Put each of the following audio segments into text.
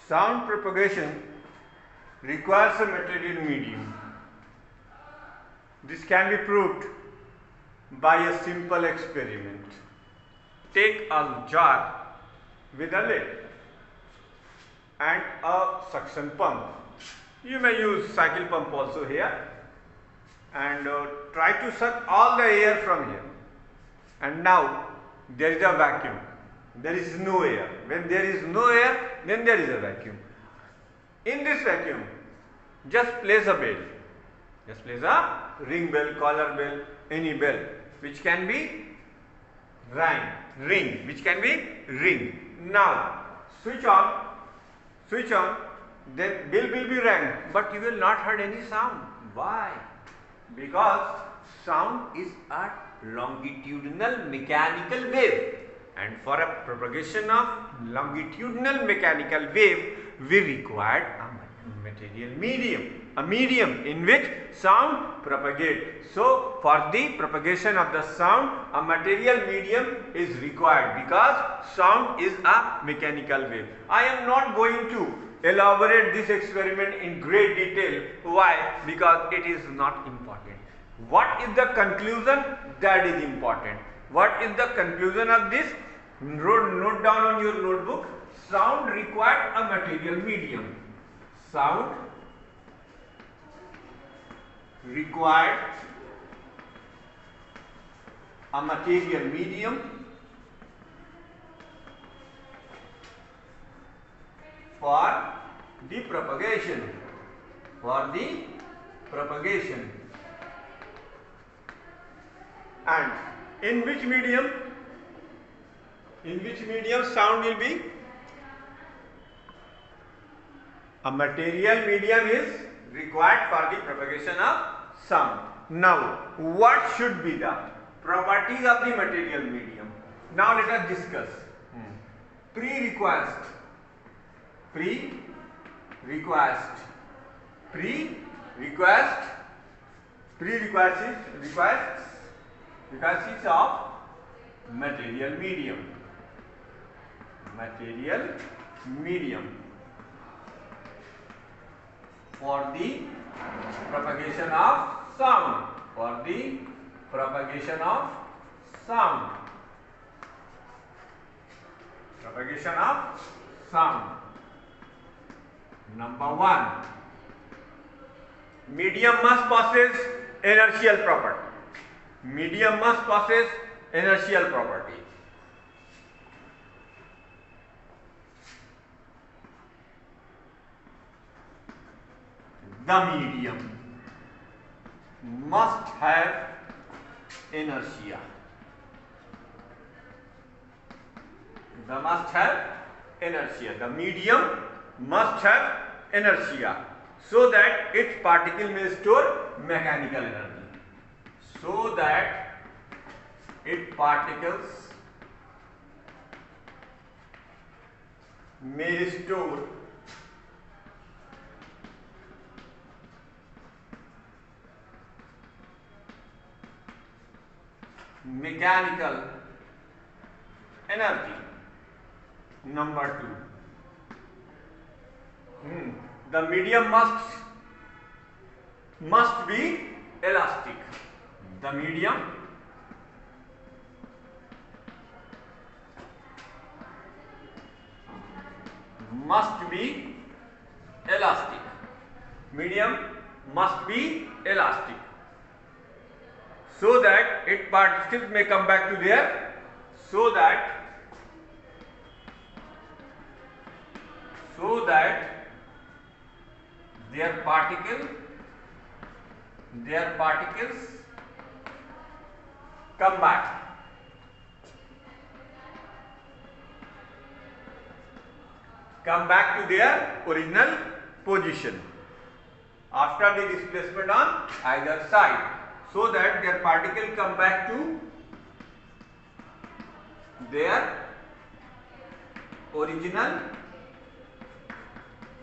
Sound propagation requires a material medium. This can be proved by a simple experiment. Take a jar with a lid and a suction pump. You may use cycle pump also here, and try to suck all the air from here. And now there is a vacuum. There is no air. When there is no air, then there is a vacuum. In this vacuum, just place a bell. Just place a ring bell, collar bell, any bell which can be ring, which can be ring. Now switch on, then bell will be rang, but you will not heard any sound. Why? Because sound is a longitudinal mechanical wave, and for a propagation of longitudinal mechanical wave we required a material medium, a medium in which sound propagates. So for the propagation of the sound, a material medium is required, because sound is a mechanical wave. I am not going to elaborate this experiment in great detail. Why? Because it is not important. What is the conclusion? That is important. What is the conclusion of this? Note down on your notebook. Sound required a material medium. Sound required a material medium for the propagation. And in which medium? Sound will be? A material medium is required for the propagation of sound. Now, what should be the properties of the material medium? Now let us discuss. Pre-request of material medium for the propagation of sound. Number one, medium must possess inertial property. The medium must have inertia. The medium must have inertia, so that its particle may store mechanical energy. Mechanical energy. Number two, the medium must be elastic. The medium must be elastic. So that its particles may come back to their, so that their particles come back. To their original position after the displacement on either side, so that their particle come back to their original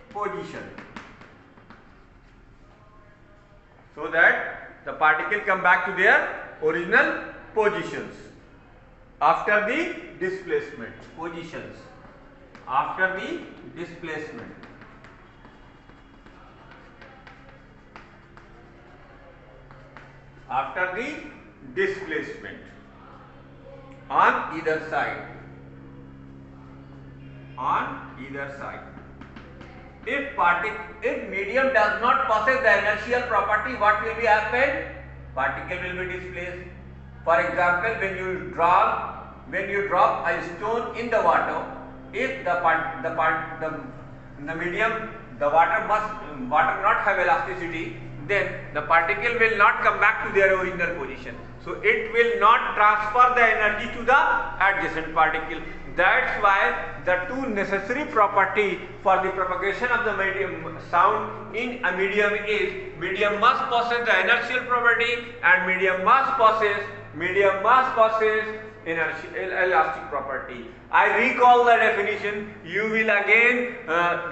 position. So that the particle come back to their original positions after the displacement. after the displacement. After the displacement on either side. On either side. If medium does not possess the inertial property, what will be happen? Particle will be displaced. For example, when you drop a stone in the water, if the medium, the water not have elasticity, then the particle will not come back to their original position. So it will not transfer the energy to the adjacent particle. That's why the two necessary property for the propagation of the sound in a medium is medium must possess the inertial property and medium must possess elastic property. I recall the definition. You will again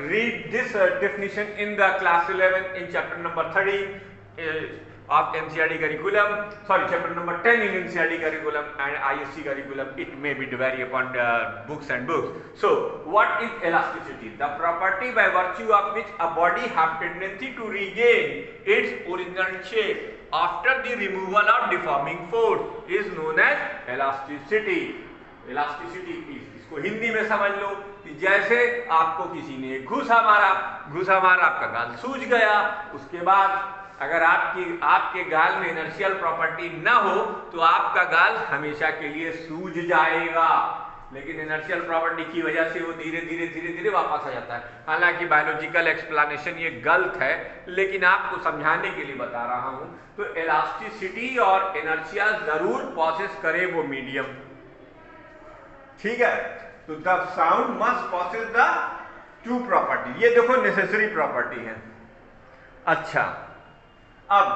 read this definition in the class 11 in chapter number 13 of NCERT curriculum. Sorry, chapter number 10 in NCERT curriculum and ISC curriculum. It may be vary upon the books and books. So, what is elasticity? The property by virtue of which a body have tendency to regain its original shape after the removal of deforming force is known as elasticity. Elasticity is, इसको हिंदी में समझ लो कि जैसे आपको किसी ने घूसा मारा, आपका गाल सूज गया, उसके बाद अगर आपके गाल में इनर्शियल प्रॉपर्टी न हो तो आपका गाल हमेशा के लिए सूज जाएगा, लेकिन इनर्शियल प्रॉपर्टी की वजह से वो धीरे धीरे वापस आ जाता है। हालांकि बायोलॉजिकल एक्सप्लेनेशन ये गलत है, लेकिन आपको समझाने के लिए बता रहा हूं। तो इलास्टिसिटी और इनर्शिया जरूर प्रोसेस करे वो मीडियम, ठीक है। तो the sound must process the two property, ये देखो नेसेसरी प्रॉपर्टी है। अच्छा, अब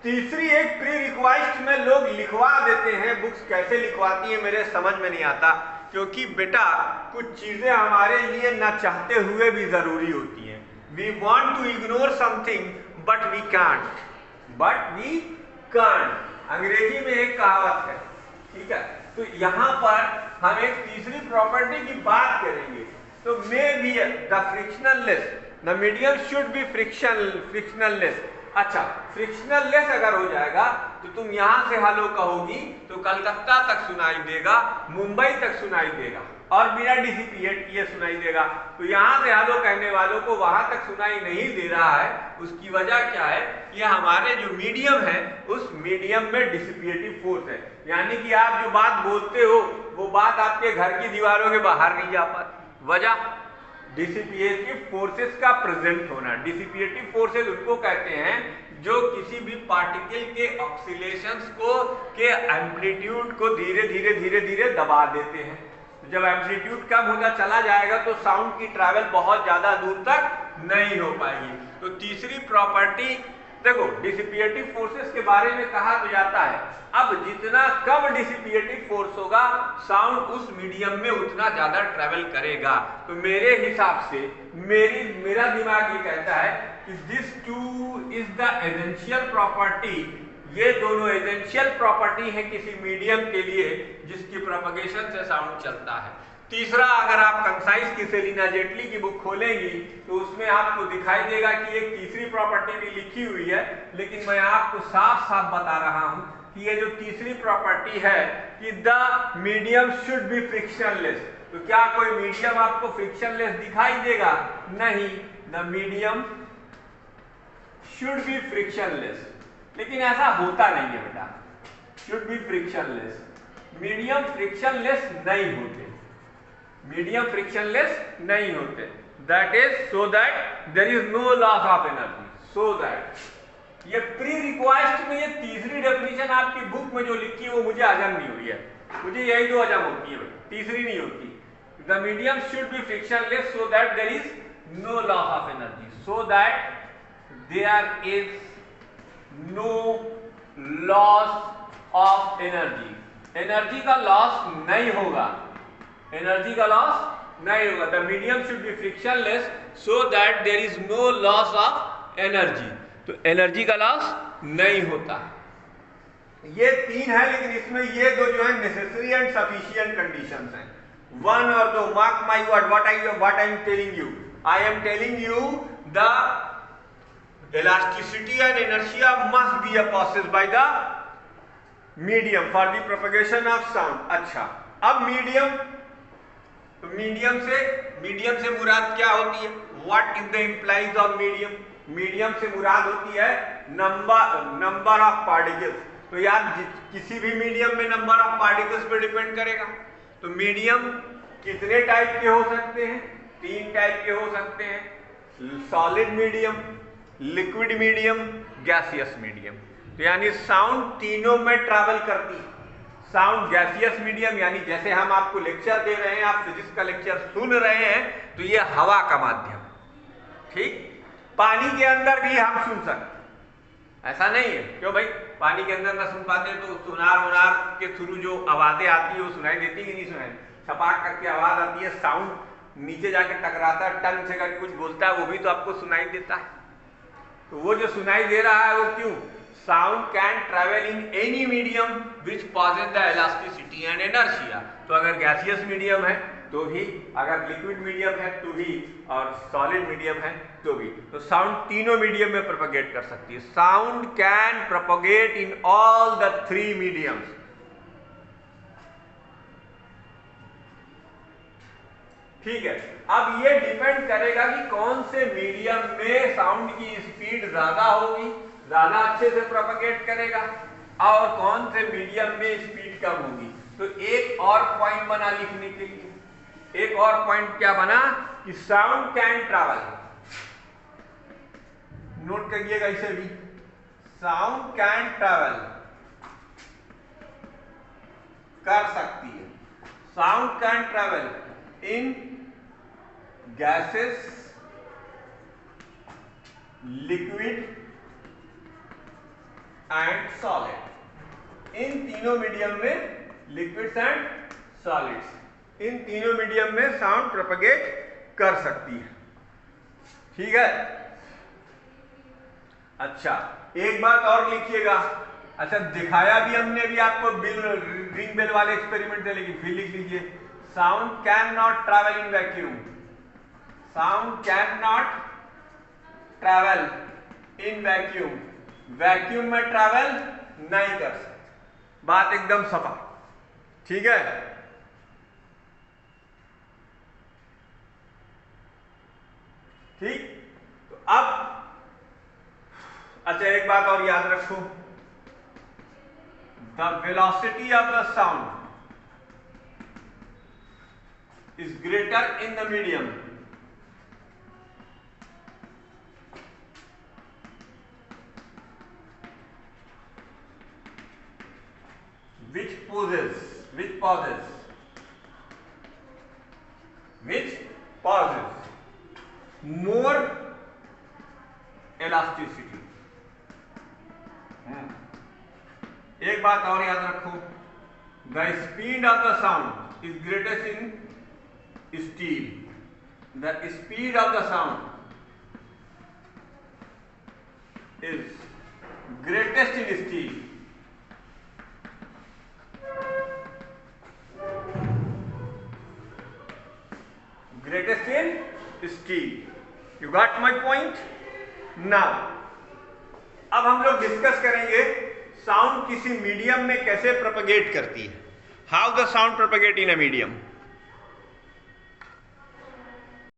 तीसरी एक प्री रिक्वेस्ट में लोग लिखवा देते हैं, बुक्स कैसे लिखवाती है मेरे समझ में नहीं आता, क्योंकि बेटा कुछ चीजें हमारे लिए ना चाहते हुए भी जरूरी होती हैं। We want to ignore something but we can't, अंग्रेजी में एक कहावत है, ठीक है। तो यहां पर हम एक तीसरी प्रॉपर्टी की बात करेंगे। तो may be the frictionless, the medium should be frictionless. अच्छा, फ्रिक्शनलेस अगर हो जाएगा तो तुम यहां से हेलो कहोगी तो कलकत्ता तक सुनाई देगा, मुंबई तक सुनाई देगा और बिना डिसिपिएट किए सुनाई देगा। तो यहां से हेलो कहने वालों को वहां तक सुनाई नहीं दे रहा है। उसकी वजह क्या है? ये हमारे जो मीडियम है उस मीडियम में डिसिपिएटिव फोर्स है, यानी कि आप जो बात बोलते हो वो बात आपके घर की दीवारों के बाहर नहीं जा पाती। वजह डिसिपिएटिव फोर्सेस का प्रेजेंट होना। डिसिपिएटिव फोर्सेस उनको कहते हैं जो किसी भी पार्टिकल के ऑक्सीलेशंस के एम्पलीट्यूड को धीरे धीरे दबा देते हैं। जब एम्पलीट्यूड कम होता चला जाएगा तो साउंड की ट्रैवल बहुत ज्यादा दूर तक नहीं हो पाएगी। तो तीसरी प्रॉपर्टी देखो, डिसिपिएटिव फोर्सेस के बारे में कहा तो जाता है अब जितना कम डिसिपिएटिव फोर्स होगा साउंड उस मीडियम में उतना ज्यादा ट्रैवल करेगा। तो मेरे हिसाब से मेरा दिमाग ये कहता है कि this two is the essential property. ये दोनों एसेंशियल प्रॉपर्टी है किसी मीडियम के लिए जिसकी प्रोपगेशन से साउंड चलता है। तीसरा, अगर आप कंसाइज की सेलिना जेटली की बुक खोलेंगी तो उसमें आपको दिखाई देगा कि एक तीसरी प्रॉपर्टी भी लिखी हुई है, लेकिन मैं आपको साफ साफ बता रहा हूं कि ये जो तीसरी प्रॉपर्टी है कि the medium should be frictionless. तो क्या कोई मीडियम आपको फ्रिक्शनलेस दिखाई देगा? नहीं, the medium should be frictionless. लेकिन ऐसा होता नहीं है बेटा, should be frictionless. Medium frictionless नहीं होते, मीडियम फ्रिक्शनलेस नहीं होते। That is so that there is no loss of energy. So that ये प्री रिक्वेस्ट में ये तीसरी डेफिनेशन आपकी बुक में जो लिखी है वो मुझे हजम नहीं हुई है। मुझे यही दो हजम होती है, तीसरी नहीं होती। The medium should be frictionless so that there is no loss of energy, so that there is no loss of energy. Energy का लॉस नहीं होगा, एनर्जी का लॉस नहीं होगा। The medium should be frictionless so that there is no loss of energy. तो energy का loss नहीं होता। ये तीन है, लेकिन इसमें ये दो जो है नेसेसरी एंड सफिशिएंट कंडीशंस हैं। 1 or 2. Mark my word. What I am telling you? I am telling you the elasticity and inertia must be possessed by the medium for the propagation of sound. अच्छा, अब medium, तो medium से मुराद क्या होती है? What is the implies of medium? Medium से मुराद होती है नंबर ऑफ पार्टिकल्स. तो यार किसी भी मीडियम में नंबर ऑफ पार्टिकल्स पे डिपेंड करेगा. तो मीडियम कितने टाइप के हो सकते हैं? 3 टाइप के हो सकते हैं. Solid medium, liquid medium, gaseous medium. तो यानी साउंड तीनों में ट्रैवल करती है. साउंड गैसियस मीडियम यानी जैसे हम आपको लेक्चर दे रहे हैं, आप फिजिक्स का लेक्चर सुन रहे हैं, तो ये हवा का माध्यम, ठीक. पानी के अंदर भी हम सुन सकते, ऐसा नहीं है. क्यों भाई, पानी के अंदर ना सुन पाते तो सुनार के थ्रू जो आवाजें आती है वो सुनाई देती कि नहीं सुनाई? छपाक करके आवाज आती है, साउंड नीचे जाके टकराता है, टंग से करके कुछ बोलता है, वो भी तो आपको सुनाई देता है. तो वो जो सुनाई दे रहा है वो क्यों? Sound can travel in any medium which possess the elasticity and inertia. तो अगर गैसियस मीडियम है तो भी, अगर लिक्विड मीडियम है तो भी, और सॉलिड मीडियम है तो भी. तो साउंड तीनों मीडियम में प्रोपेगेट कर सकती है. Sound can propagate in all the 3 mediums. ठीक है. अब ये डिपेंड करेगा कि कौन से मीडियम में साउंड की स्पीड ज्यादा होगी, ज्यादा अच्छे से प्रोपेगेट करेगा, और कौन से मीडियम में स्पीड कम होगी. तो एक और पॉइंट बना लिखने के लिए, एक और पॉइंट क्या बना कि साउंड कैन ट्रैवल. नोट करिएगा इसे भी. साउंड कैन ट्रैवल कर सकती है. Sound can travel in gases, liquid and solid. इन तीनों मीडियम में, लिक्विड्स एंड सॉलिड्स, इन तीनों मीडियम में साउंड प्रोपेगेट कर सकती है. ठीक है. अच्छा, एक बात और लिखिएगा. अच्छा, दिखाया भी हमने भी आपको रिंग बेल वाले एक्सपेरिमेंट थे, लेकिन फिर लिख लीजिए. Sound can not travel in vacuum. Sound can not travel in vacuum. Vacuum में ट्रैवल नहीं कर सकते. बात एकदम सफा. ठीक है. ठीक. तो अब अच्छा, एक बात और याद रखो. The velocity of the sound is greater in the medium which possesses more elasticity. एक बात और याद रखो. The speed of the sound is greatest in steel. The speed of the sound is greatest in steel. Greatest in steel. You got my point? Now, अब हम लोग discuss करेंगे sound किसी मीडियम में कैसे प्रोपेगेट करती है. How the sound propagate in a medium.